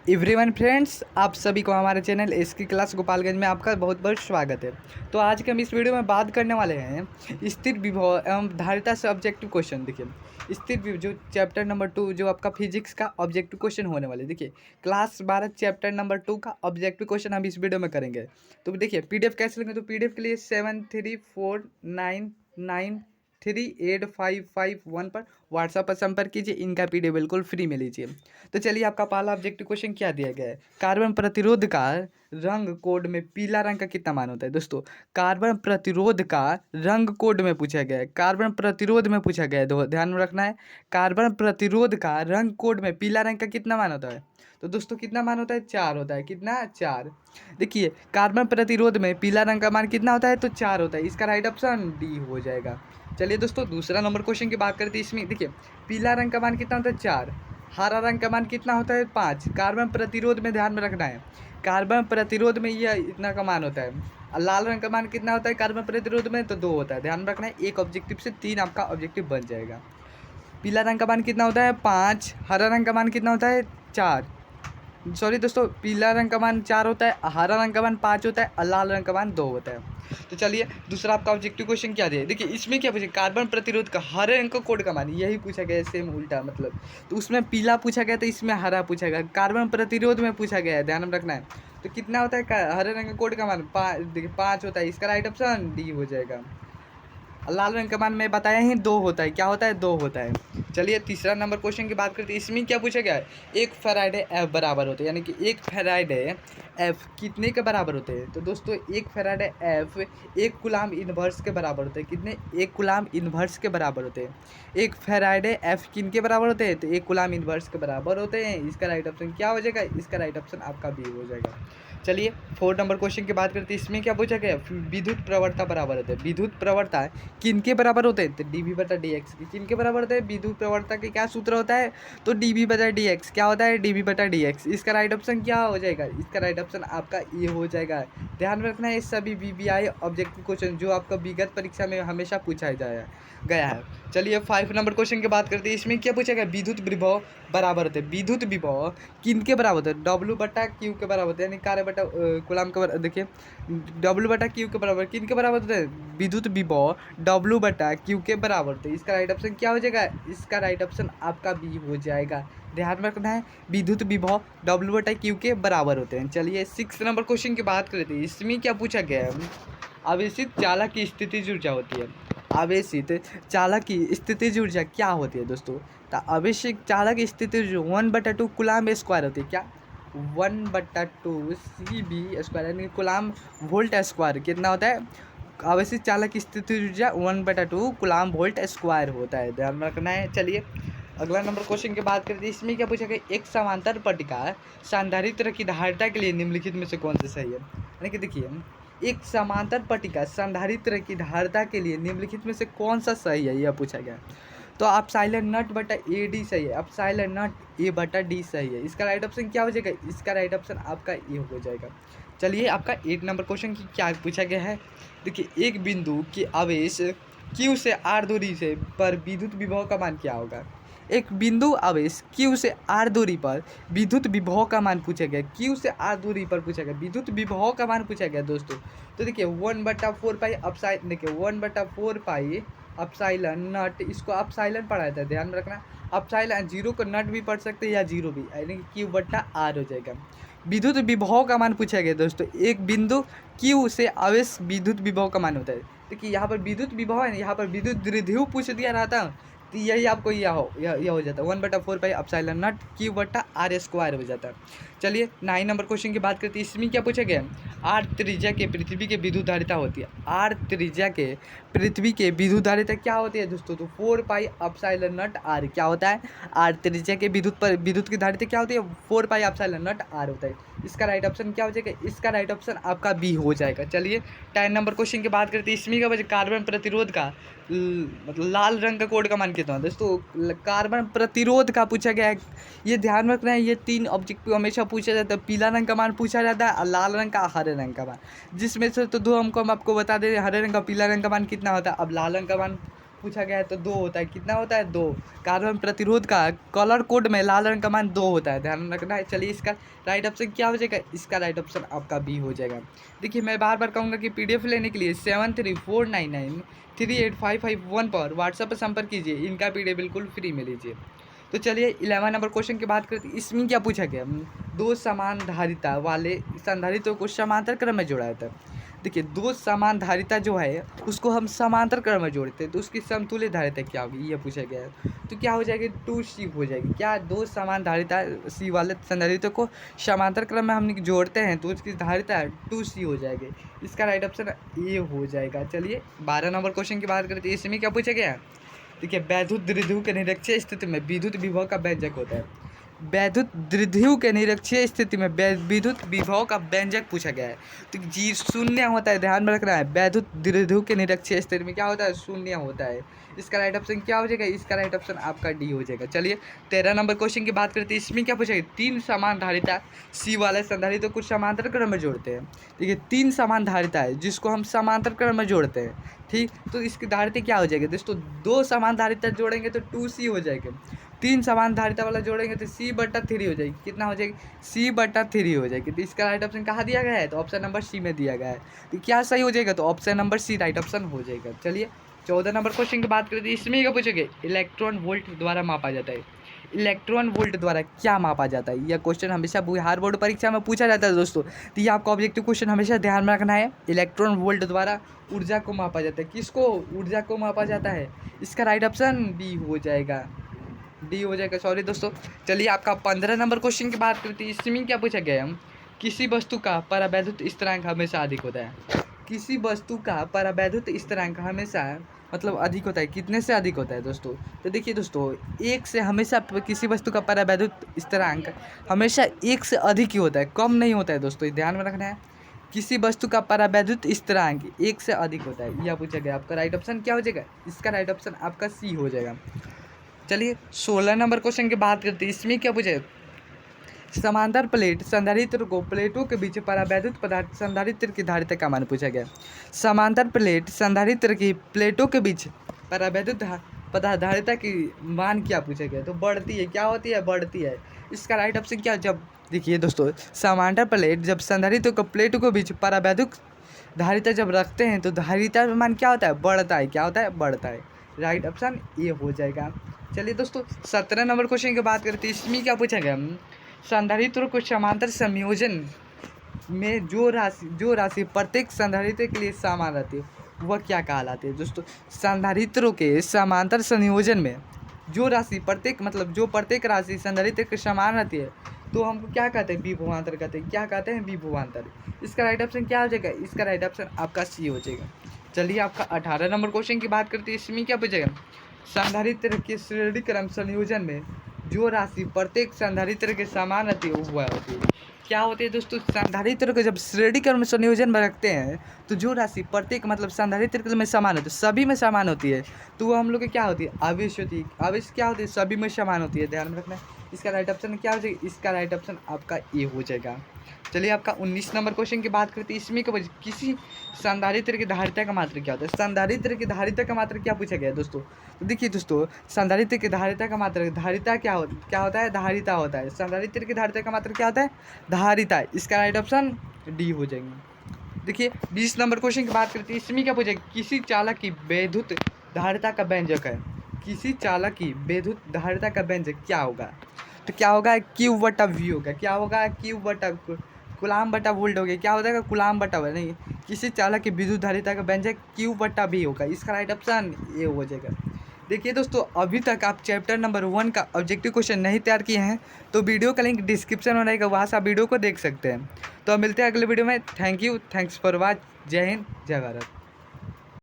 Everyone friends, आप सभी को हमारे चैनल एसकी क्लास गोपालगंज में आपका बहुत बहुत स्वागत है। तो आज के हम इस वीडियो में बात करने वाले हैं स्थिर विभव एवं धारिता से ऑब्जेक्टिव क्वेश्चन। देखिए स्थिर जो चैप्टर नंबर 2 जो आपका फिजिक्स का ऑब्जेक्टिव क्वेश्चन होने वाले, देखिए क्लास 12 चैप्टर नंबर 2 का ऑब्जेक्टिव क्वेश्चन हम इस वीडियो में करेंगे। तो देखिए पीडीएफ कैसे लेंगे, तो पीडीएफ के लिए 7349938551 पर व्हाट्सएप पर संपर्क कीजिए। इनका पीडीएफ बिल्कुल फ्री में लीजिए। तो चलिए, आपका पहला ऑब्जेक्टिव क्वेश्चन क्या दिया गया है। कार्बन प्रतिरोध का रंग कोड में पीला रंग का कितना मान होता है। दोस्तों, कार्बन प्रतिरोध का रंग कोड में पूछा गया है, कार्बन प्रतिरोध में पूछा गया है, ध्यान में रखना है। कार्बन प्रतिरोध का रंग कोड में पीला रंग का कितना मान होता है। तो दोस्तों कितना मान होता है, 4 होता है। कितना, 4। देखिए कार्बन प्रतिरोध में पीला रंग का मान कितना होता है, तो 4 होता है। इसका राइट ऑप्शन डी हो जाएगा। चलिए दोस्तों, दूसरा नंबर क्वेश्चन की बात करते हैं। इसमें देखिए पीला रंग का मान कितना होता है, 4। हरा रंग का मान कितना होता है, 5। कार्बन प्रतिरोध में ध्यान में रखना है, कार्बन प्रतिरोध में यह इतना का मान होता है। लाल रंग का मान कितना होता है कार्बन प्रतिरोध में, तो 2 होता है। ध्यान में रखना है, एक ऑब्जेक्टिव से 3 आपका ऑब्जेक्टिव बन जाएगा। पीला रंग का मान कितना होता है, 5। हरा रंग का मान कितना होता है, 4। सॉरी दोस्तों, पीला रंग का मान 4 होता है, हरा रंग का मान 5 होता है और लाल रंग का मान 2 होता है। तो चलिए, दूसरा आपका ऑब्जेक्टिव क्वेश्चन क्या दिया है। देखिए इसमें क्या पूछे, कार्बन प्रतिरोध का हरे रंग का कोड का मान, यही पूछा गया है, सेम उल्टा मतलब। तो उसमें पीला पूछा गया, तो इसमें हरा पूछा गया। कार्बन प्रतिरोध में पूछा गया है, ध्यान में रखना है। तो कितना होता है हरे रंग का कोड का मान, 5। देखिए 5 होता है। इसका राइट ऑप्शन डी हो जाएगा। लाल रंग का मान मैं बताया ही 2 होता है। क्या होता है, 2 होता है। चलिए तीसरा नंबर क्वेश्चन की बात करते हैं। इसमें क्या पूछा गया है, एक फैराडे एफ बराबर होते हैं, यानी कि एक फैराडे एफ कितने के बराबर होते हैं। तो दोस्तों एक फैराडे एफ 1 कूलाम इन्वर्स के बराबर होते हैं। कितने, 1 कूलाम इन्वर्स के बराबर होते हैं। एक फैराडे एफ किन के बराबर होते हैं, तो 1 कूलाम इन्वर्स के बराबर होते हैं। इसका राइट ऑप्शन क्या हो जाएगा, इसका राइट ऑप्शन आपका बी हो जाएगा। चलिए 4 नंबर क्वेश्चन की बात करते हैं। इसमें क्या पूछा गया, विद्युत प्रवणता बराबर होते हैं। विद्युत प्रवणता किनके बराबर होते हैं, तो डीवी बटा डी एक्स। किनके बराबर होते हैं, विद्युत प्रवणता के क्या सूत्र होता है, तो डीवी बटा डी एक्स। क्या होता है, डीवी बटा डी एक्स। इसका राइट ऑप्शन क्या हो जाएगा, इसका राइट ऑप्शन आपका ये हो जाएगा। ध्यान रखना है, इस सभी वीवीआई ऑब्जेक्टिव क्वेश्चन जो आपका विगत परीक्षा में हमेशा पूछा जाया गया है। चलिए 5 नंबर क्वेश्चन की बात करते हैं। इसमें क्या पूछा गया, विद्युत विभव बराबर होते हैं। विद्युत विभव किनके बराबर होते हैं, डब्ल्यू बटा क्यू के बराबर होते हैं, यानी कार्य बटा कूलाम के बराबर। देखिए डब्ल्यू बटा क्यू के बराबर किनके बराबर होते हैं, विद्युत विभव डब्ल्यू बटा क्यू के बराबर होते हैं। इसका राइट ऑप्शन क्या हो जाएगा, इसका राइट ऑप्शन आपका बी हो जाएगा। ध्यान में रखना है, विद्युत विभव डब्ल्यू बटा क्यू के बराबर होते हैं। चलिए 6 नंबर क्वेश्चन की बात करते हैं। इसमें क्या पूछा गया है, आवेशित चालक की स्थितिज ऊर्जा होती है। आवेशित चालक की स्थितिज ऊर्जा क्या होती है दोस्तों, तो आवेशित चालक स्थितिज 1/2 कूलाम स्क्वायर होती है। क्या, 1/2 CV² यानी कूलाम वोल्ट स्क्वायर कितना होता है। आवेशित चालक की स्थितिज ऊर्जा 1/2 कूलाम वोल्ट स्क्वायर होता है। ध्यान में रखना है। चलिए अगला नंबर क्वेश्चन की बात करते हैं। इसमें क्या पूछा गया, एक समांतर पट्टिका संधारित्र की धारिता के लिए निम्नलिखित में से कौन सा सही है। यानी कि देखिए एक समांतर पट्टिका संधारित्र की धारिता के लिए निम्नलिखित में से कौन सा सही है, यह पूछा गया। तो आप साइलेंट नट बटा ए डी सही है, आप साइलेंट नट ए बटा डी सही है। इसका राइट ऑप्शन क्या हो जाएगा, इसका राइट ऑप्शन आपका ए हो जाएगा। चलिए आपका 8 नंबर क्वेश्चन की क्या पूछा गया है। देखिए एक बिंदु की आवेश Q से R दूरी से पर विद्युत विभव का मान क्या होगा। एक बिंदु आवेश Q से R दूरी पर विद्युत विभव का मान पूछा गया। Q से R दूरी पर पूछा गया, विद्युत विभव का मान पूछा गया दोस्तों। तो देखिए 1/4 पाई अपसाइड, देखिए 1/4 पाई अपसाइलन नट, इसको अपसाइलन पढ़ाया था, ध्यान में रखना। अपसाइलन 0 को नट भी पढ़ सकते हैं या 0 भी, यानी कि Q/R हो जाएगा। विद्युत विभव का मान पूछा गया दोस्तों। एक बिंदु Q से आवेश विद्युत विभव का मान होता है। देखिए यहाँ पर विद्युत विभव है, यहाँ पर विद्युत द्विध्रुव पूछ दिया रहता, तो यही आपको यह हो जाता है 1/4 पाई अपसाइलन नट Q/R² हो जाता है। चलिए 9 नंबर क्वेश्चन की बात करते हैं। इसमें क्या पूछा गया, आर त्रिज्या के पृथ्वी के विद्युत धारिता होती है। आर त्रिज्या के पृथ्वी के विद्युत धारिता क्या होती है दोस्तों, तो 4 पाई अपसाइलन नट आर। क्या होता है, आर त्रिज्या के विद्युत की धारिता क्या होती है, 4 पाई अपसाइलन नट आर होता है। इसका राइट ऑप्शन क्या हो जाएगा, इसका राइट ऑप्शन आपका बी हो जाएगा। चलिए 10 नंबर क्वेश्चन की बात करते हैं। इसमें क्या बचे, कार्बन प्रतिरोध का मतलब लाल रंग का कोड का मान कितना है दोस्तों। कार्बन प्रतिरोध का पूछा गया है, ये ध्यान में रखना है। ये 3 ऑब्जेक्टिव हमेशा पूछा जाता है। पीला रंग का मान पूछा जाता है और लाल रंग का, हरे रंग का मान, जिसमें से तो 2 हम आपको बता दें, हरे रंग का पीला रंग का मान कितना होता है। अब लाल रंग का मान पूछा गया है तो 2 होता है। कितना होता है? 2। कार्बन प्रतिरोध का कलर कोड में लाल रंग का मान 2 होता है, ध्यान रखना है। चलिए इसका राइट ऑप्शन क्या हो जाएगा? इसका राइट ऑप्शन आपका बी हो जाएगा। देखिए मैं बार बार कहूँगा कि PDF लेने के लिए 7349938551 पर व्हाट्सएप पर संपर्क कीजिए, इनका PDF बिल्कुल फ्री में लीजिए। तो चलिए 11 नंबर क्वेश्चन की बात करते हैं। इसमें क्या पूछा गया? 2 समान धारिता वाले संधारित्रों को समांतर क्रम में जोड़ा जाता है। देखिए 2 समान धारिता जो है उसको हम समांतर क्रम में जोड़ते हैं, तो उसकी समतुल्य धारिता क्या होगी, ये पूछा गया है। तो क्या हो जाएगी? 2C हो जाएगी। क्या 2 समान धारिता C वाले संधारित्रों को समांतर क्रम में हम जोड़ते हैं तो उसकी धारिता 2C हो जाएगी। इसका राइट ऑप्शन ए हो जाएगा। चलिए 12 नंबर क्वेश्चन की बात करते हैं। इसमें क्या पूछा गया है? देखिए वैद्युत द्विध्रुव के निरक्षीय स्थिति में विद्युत विभव का व्यंजक होता है। वैद्युत द्विध्रुव के निरक्षीय स्थिति में विद्युत विभव का व्यंजक पूछा गया है। तो जी शून्य होता है, ध्यान में रखना है। वैद्युत द्विध्रुव के निरक्षीय स्थिति में क्या होता है? शून्य होता है। इसका राइट ऑप्शन क्या हो जाएगा? इसका राइट ऑप्शन आपका डी हो जाएगा। चलिए 13 नंबर क्वेश्चन की बात करते हैं। इसमें क्या पूछा गया? 3 समान धारिता C वाले संधारित्रों को समांतर क्रम में जोड़ते हैं। देखिए 3 समान धारिता है जिसको हम समांतर क्रम में जोड़ते हैं, ठीक। तो इसकी धारिता क्या हो जाएगी दोस्तों? 2 समान धारिता जोड़ेंगे तो 2C हो जाएगा। 3 समान धारिता वाला जोड़ेंगे तो C/3 हो जाएगी। कितना हो जाएगी? C/3 हो जाएगी। तो इसका राइट ऑप्शन कहाँ दिया गया है? तो ऑप्शन नंबर C में दिया गया है। तो क्या सही हो जाएगा? तो option number C right option हो जाएगा। चलिए 14 नंबर क्वेश्चन की बात करते हैं। इसमें क्या पूछेंगे? इलेक्ट्रॉन वोल्ट द्वारा मापा जाता है। इलेक्ट्रॉन वोल्ट द्वारा क्या मापा जाता है? यह क्वेश्चन हमेशा बिहार बोर्ड परीक्षा में पूछा जाता है दोस्तों। तो ये आपको ऑब्जेक्टिव क्वेश्चन हमेशा ध्यान में रखना है। इलेक्ट्रॉन वोल्ट द्वारा ऊर्जा को मापा जाता है। किसको? ऊर्जा को मापा जाता है। इसका राइट ऑप्शन बी हो जाएगा, डी हो जाएगा, सॉरी दोस्तों। चलिए आपका 15 नंबर क्वेश्चन की बात करते हैं। इसमें क्या पूछा गया है? किसी वस्तु का परावैद्युत स्थिरांक हमेशा अधिक होता है। किसी वस्तु का परावैद्युत स्थिरांक हमेशा मतलब अधिक होता है। कितने से अधिक होता है दोस्तों? तो देखिए दोस्तों 1 से हमेशा किसी वस्तु का परावैद्युत स्थिरांक हमेशा 1 से अधिक ही होता है, कम नहीं होता है दोस्तों, ध्यान में रखना है। किसी वस्तु का परावैद्युत स्थिरांक 1 से अधिक होता है, यह पूछा गया। आपका राइट ऑप्शन क्या हो जाएगा? इसका राइट ऑप्शन आपका सी हो जाएगा। चलिए 16 नंबर क्वेश्चन की बात करते हैं। इसमें क्या पूछे? समांतर प्लेट संधारित्र को प्लेटों के बीच परावैद्युत पदार्थ संधारित्र की धारिता का मान पूछा गया। समांतर प्लेट संधारित्र की प्लेटों के बीच परावैद्युत पदार्थ धारिता की मान क्या पूछा गया? तो बढ़ती है। क्या होती है? बढ़ती है। इसका राइट ऑप्शन क्या? जब देखिए दोस्तों समांतर प्लेट जब संधारित्र को प्लेटों के बीच परावैद्युत धारिता जब रखते हैं तो धारिता मान क्या होता है? बढ़ता है। क्या होता है? बढ़ता है। राइट ऑप्शन ये हो जाएगा। चलिए दोस्तों 17 नंबर क्वेश्चन की बात करते हैं। इसमें क्या पूछा गया? संधारित्रों को समांतर संयोजन में जो राशि प्रत्येक संधारित्र के लिए समान रहती है वह क्या कहलाती है? दोस्तों संधारित्रों के समांतर संयोजन में जो राशि प्रत्येक राशि संधारित्र के समान रहती है तो हमको क्या कहते हैं? विभवांतर कहते हैं। क्या कहते हैं? विभवांतर। इसका राइट ऑप्शन क्या हो जाएगा? इसका राइट ऑप्शन आपका सी हो जाएगा। चलिए आपका 18 नंबर क्वेश्चन की बात करते हैं। इसमें क्या पूछेगा? संधारित्र के श्रेणी क्रम संयोजन में जो राशि प्रत्येक संधारित्र के समान रहती है वह होती है। क्या होती है दोस्तों? संधारित्र को जब श्रेणी क्रम संयोजन में रखते हैं तो जो राशि प्रत्येक संधारित्र में समान होती है, सभी में समान होती है, तो वो हम लोग की क्या होती है? आवेश होती है। आवेश क्या होती है? सभी में समान होती है, ध्यान में रखना है। इसका राइट ऑप्शन क्या हो जाएगा? इसका राइट ऑप्शन आपका ए हो जाएगा। चलिए आपका 19 नंबर क्वेश्चन की बात करते हैं। इसमें किसी संधारित्र की धारिता का मात्रा क्या होता है? संधारित्र की धारिता का मात्रा क्या पूछा गया है दोस्तों? तो देखिए दोस्तों संधारित्र की धारिता का मात्रा धारिता क्या होता है? धारिता होता है। संधारित्र की धारिता का मात्रा क्या होता है? धारिता। इसका राइट ऑप्शन डी हो जाएंगे। देखिए 20 नंबर क्वेश्चन की बात करते हैं। इसमें क्या पूछा? किसी चालक की वैद्युत धारिता का व्यंजक है। किसी चालक की वैद्युत धारिता का व्यंजक क्या होगा? तो क्या होगा? Q/V होगा। क्या होगा? कूलाम/वोल्ट हो गया। क्या हो जाएगा? कूलाम/वोल्ट नहीं। किसी चालक की विद्युत धारिता का व्यंजक Q/V होगा। इसका राइट ऑप्शन ये हो जाएगा। देखिए दोस्तों अभी तक आप चैप्टर नंबर 1 का ऑब्जेक्टिव क्वेश्चन नहीं तैयार किए हैं तो वीडियो का लिंक डिस्क्रिप्शन में रहेगा, वहाँ से आप वीडियो को देख सकते हैं। तो मिलते हैं अगले वीडियो में। Thank you, thanks for watch. जय हिंद, जय भारत।